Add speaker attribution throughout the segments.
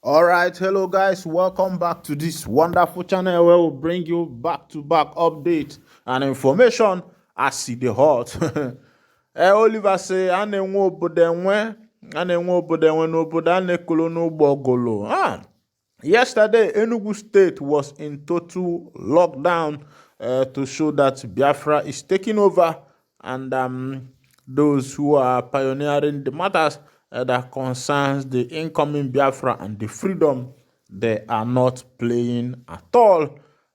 Speaker 1: All right, hello guys, welcome back to this wonderful channel where we bring you back-to-back update and information as see the hot. Oliver say, "I na-enwe obodo enwe, a na-enwe obodo enwe n'obodo a na-ekolo n'ụgbọgolo." Yesterday, Enugu State was in total lockdown to show that Biafra is taking over, and those who are pioneering the matters that concerns the incoming Biafra and the freedom, they are not playing at all.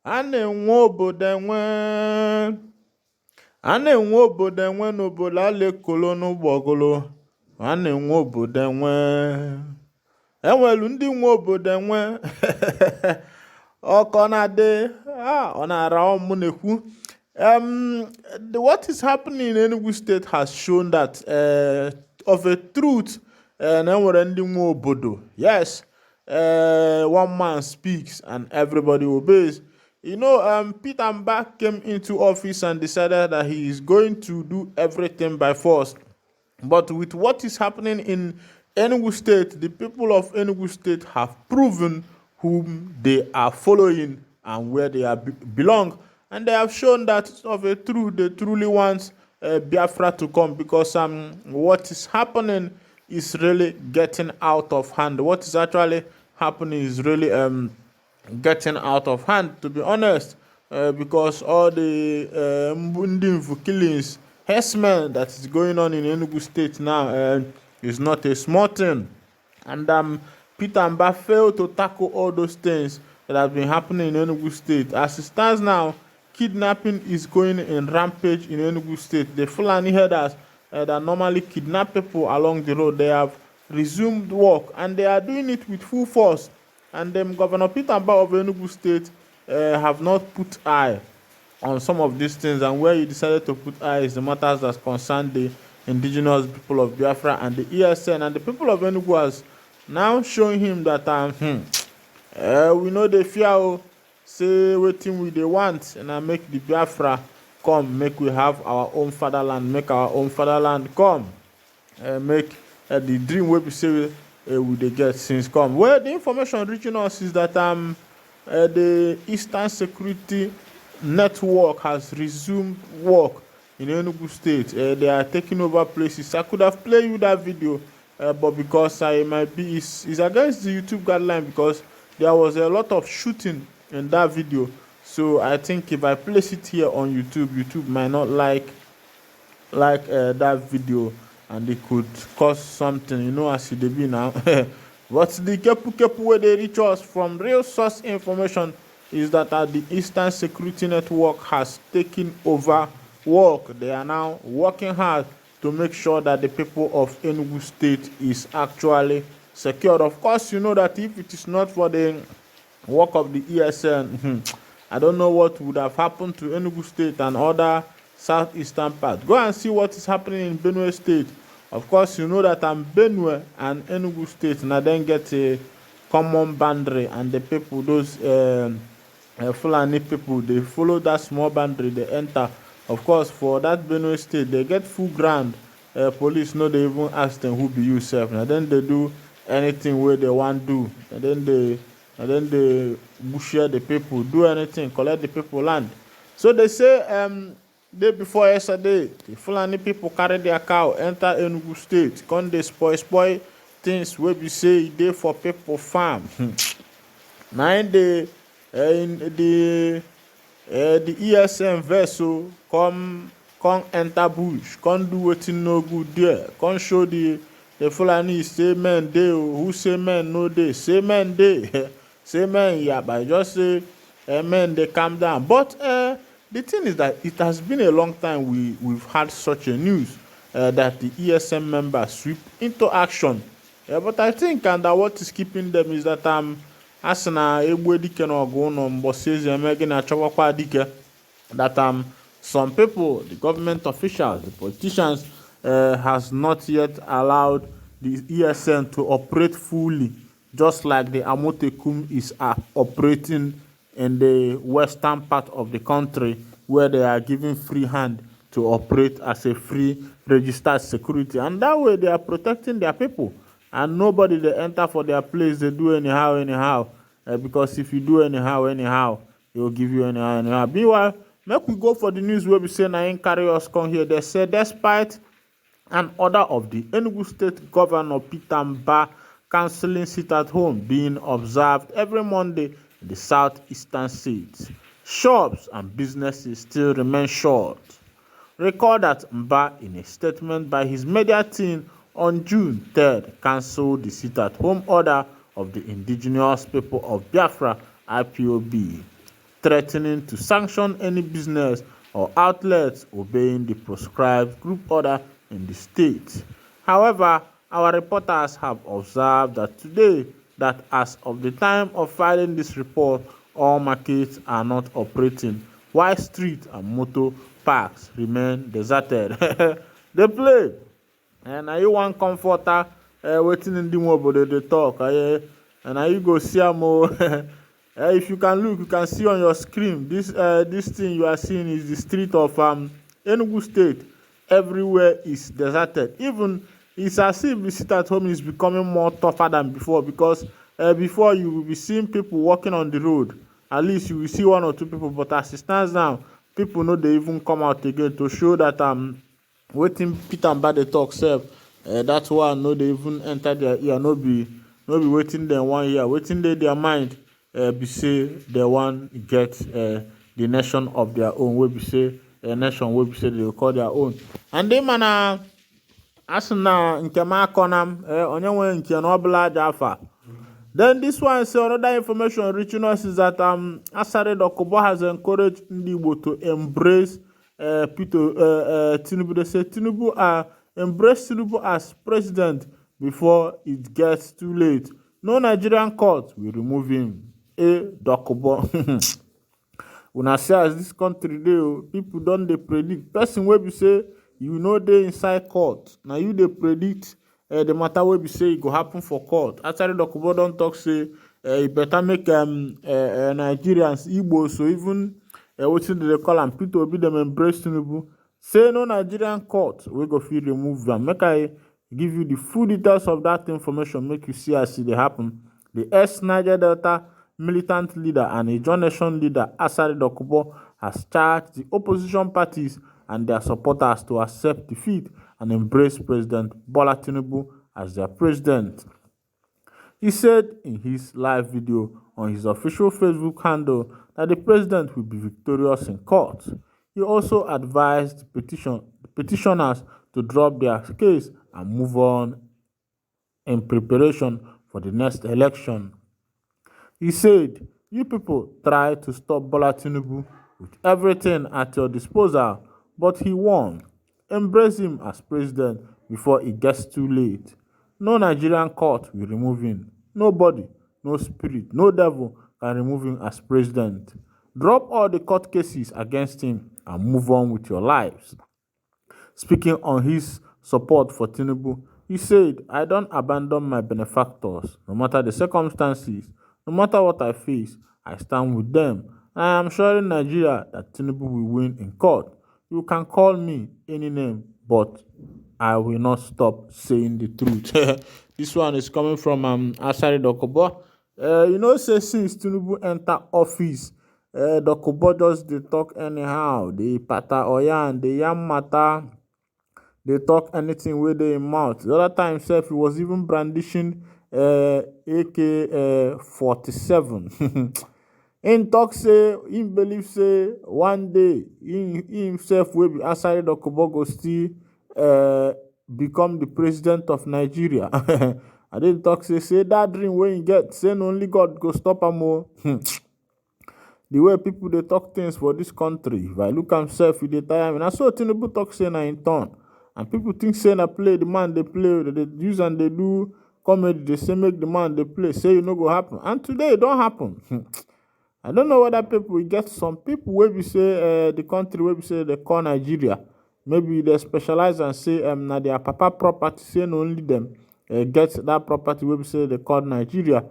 Speaker 1: And in obodo enwe n'obodo alekolo n'ụgbọgolo. A na-enwe obodo enwe. Enwelu ndị nwe obodo enwe. Ọkọ na-adị ọ na-ara ọmụ na-ekwu. What is happening in Enugu State has shown that of a truth na enwere ndị nwe obodo. Yes, one man speaks and everybody obeys. You know, Peter Mbak came into office and decided that he is going to do everything by force. But with what is happening in Enugu State, the people of Enugu State have proven whom they are following and where they are belong. And they have shown that of a truth, they truly want Biafra to come, because what is happening is really getting out of hand. What is actually happening is really getting out of hand, to be honest, because all the Mbundinfu killings, herdsmen that is going on in Enugu State now is not a small thing. And Peter Mba failed to tackle all those things that have been happening in Enugu State. As it stands now, kidnapping is going in rampage in Enugu State. The Fulani herders that normally kidnap people along the road, they have resumed work, and they are doing it with full force. And Governor Peter Mba of Enugu State have not put eye on some of these things, and where he decided to put eye is the matters that concern the indigenous people of Biafra and the ESN, and the people of Enugu has now showing him that we know the fear, say wetin we dey want, and I make the Biafra come, make we have our own fatherland, make our own fatherland come, make the dream wey be say we dey get since come. Well, the information reaching us is that the Eastern Security Network has resumed work in Enugu State. They are taking over places. I could have played you that video, but because I might be is against the YouTube guideline, because there was a lot of shooting in that video. So I think if I place it here on YouTube might not like that video, and it could cause something, you know, as it be now. But the kepu where they reach us from real source information is that the Eastern Security Network has taken over work. They are now working hard to make sure that the people of Enugu State is actually secured. Of course, you know that if it is not for the work of the ESN, I don't know what would have happened to Enugu State and other southeastern parts. Go and see what is happening in Benue State. Of course, you know that Benue and Enugu State now then get a common boundary, and the people, those Fulani people, they follow that small boundary, they enter. Of course, for that Benue State, they get full ground. Police know, they even ask them who be you self. And then they do anything where they want to do. And then they bushia the people, do anything, collect the people land. So they say day before yesterday, the Fulani people carry their cow, enter Enugu State, come they spoil things where we say they for people farm. Now in the ESM vessel come enter bush, come do wetin no good there, come show the Fulani say men dey, who say men no dey, say men dey, say men yeah, but just say men they calm down. But the thing is that it has been a long time we've had such a news that the ESM members sweep into action. But I think that what is keeping them is that asina egbe dike na ogu no mbosezi emege na chawakwa dike, that some people, the government officials, the politicians, has not yet allowed the ESN to operate fully, just like the Amotekum is operating in the western part of the country, where they are given free hand to operate as a free registered security, and that way they are protecting their people. and nobody dey enter for their place dey do anyhow, because if you do anyhow, e go give you anyhow. Meanwhile, make we go for the news wey be say na im carry us come here. They say despite an order of the Enugu State Governor Peter Mbah cancelling sit-at-home being observed every Monday in the southeastern states, shops and businesses still remain shut. Recall that Mbah, in a statement by his media team on June 3rd, cancelled the sit-at-home order of the indigenous people of Biafra (IPOB), threatening to sanction any business or outlets obeying the prescribed group order in the state. However, our reporters have observed that as of the time of filing this report, all markets are not operating, while street and motor parks remain deserted. They play. And na you wan comforter wetin ndị nwe obodo dey talk, and na you go see am o. If you can look, you can see on your screen this thing you are seeing is the street of Enugu State. Everywhere is deserted. Even it's as if the sit-at-home is becoming more tougher than before, because before you will be seeing people walking on the road. At least you will see one or two people, but as it stands now, people no dey even come out again to show that wetin Peter Mbah dey talk sef, that one no dey even enter their ear, no be wetin dem wan hear. Wetin dey their mind be say they wan get the nation of their own, wey be say a nation wey be say they call their own. And dey mana asị na nke m akọna m onye nwe nke na ọbụla aja afa. Then this one say another information reaching us is that Asare Dokubo has encouraged ndị Igbo to embrace Tinubu. They say Tinubu embrace Tinubu as president before it gets too late. No Nigerian court will remove him. Dokubo. Una see as this country dey, people don dey predict. Person wey be say you know dey inside court, na you dey predict the matter wey be say e go happen for court. Asare Dokubo don talk say e better make Nigerians, Igbo, so even wetin dey call am Peter Obi, dem embrace Tinubu. Say no Nigerian court wey go fit remove am. Make I give you the full details of that information, make you see as e dey happen. The ex-Niger Delta militant leader and a John Nation leader, Asare Dokubo, has charged the opposition parties and their supporters to accept defeat and embrace President Bola Tinubu as their president. He said in his live video on his official Facebook handle that the president will be victorious in court. He also advised petitioners to drop their case and move on in preparation for the next election. He said, "You people try to stop Bola Tinubu with everything at your disposal, but he won. Embrace him as president before it gets too late. No Nigerian court will remove him. Nobody, no spirit, no devil can remove him as president. Drop all the court cases against him and move on with your lives." Speaking on his support for Tinubu, he said, "I don't abandon my benefactors, no matter the circumstances. No matter what I face, I stand with them. I am sure in Nigeria that Tinubu will win in court. You can call me any name, but I will not stop saying the truth." This one is coming from Asare Dokubo. Say since Tinubu enter office, Dokubo just dey talk anyhow. They pata oyan, they yam matter, they talk anything wey dey im mouth. The other time sef, he was even brandishing AK-47. Him talk say him believe say one day he himself will be Asare Dokubo go still become the president of Nigeria. I didn't talk say that dream wey he get, say only God go stop am o. The way people dey talk things for this country, if I look am sef, e dey tire me. Na so Tinubu talk say na im turn, and people think say na play the man dey play, they dey use and dey do comedy, dey say make the man dey play, say e no go happen, and today e don happen. I don't know whether people get some people wey be say the country wey be say they call Nigeria, maybe they specialize and say na their papa property, say na only them get that property wey be say they call Nigeria.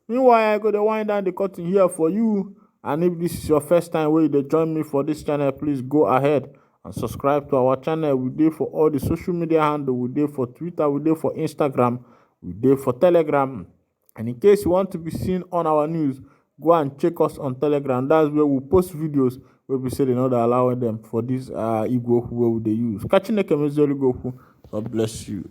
Speaker 1: Meanwhile, I go dey wind down the curtain here for you. And if this is your first time where you join me for this channel, please go ahead and subscribe to our channel. We dey for all the social media handle. We dey for Twitter, we dey for Instagram. We dey for Telegram. And in case you want to be seen on our news, go and check us on Telegram. That's where we post videos where we say they not allowing them for this Igbo who we they use. Catching the Go. God bless you.